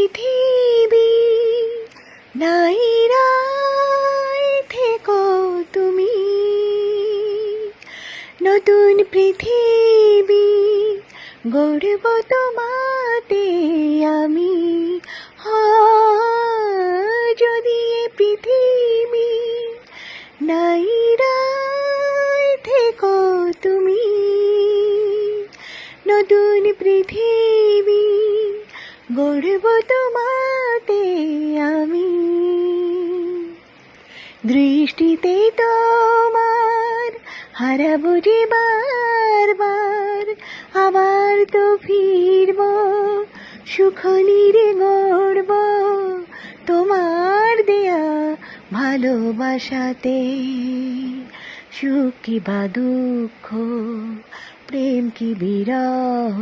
পৃথিবী নাইরায় থেকো তুমি, নতুন পৃথিবী গড়ব তোমাতে আমি। যদি এ পৃথিবী নাইরায় থেকো তুমি, নতুন পৃথিবী গড়ব তোমাতে আমি। দৃষ্টিতে তোমার হারাবো যে বারবার, আবার তো ফিরব সুখনিরে গড়ব তোমার দেয়া ভালোবাসাতে। সুখ কি বা দুঃখ, প্রেম কি বিরহ,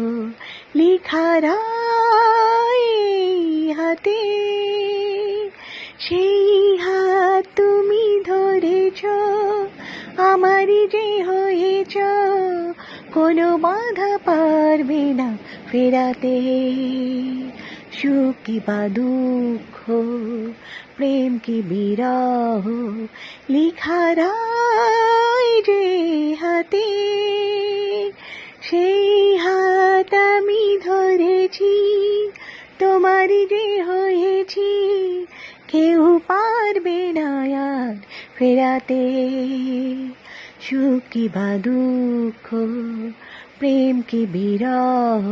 লেখা রয় হাতে। সেই হাত তুমি ধরেছ, আমারই যে হয়েছ, কোনো বাধা পারবে না ফেরাতে। সুখ কি বা দুঃখ, প্রেম কি বিরহ, লেখা রয় যে হাতে। সেই হাত আমি ধরেছি, তোমারই যে হয়েছি, কেউ পারবে না আর ফেরাতে। সুখ কি বা দুঃখ, প্রেম কি বিরহ,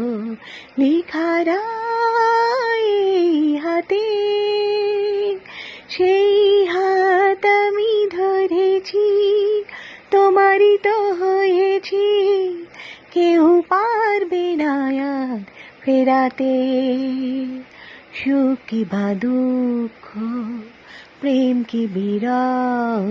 লেখা রয় হাতে। সেই হাত আমি ধরেছি, তোমারই তো হয়েছি, কেউ পারবে না আর ফেরাতে। সুখ কি বা দুঃখ, প্রেম কি বিরহ।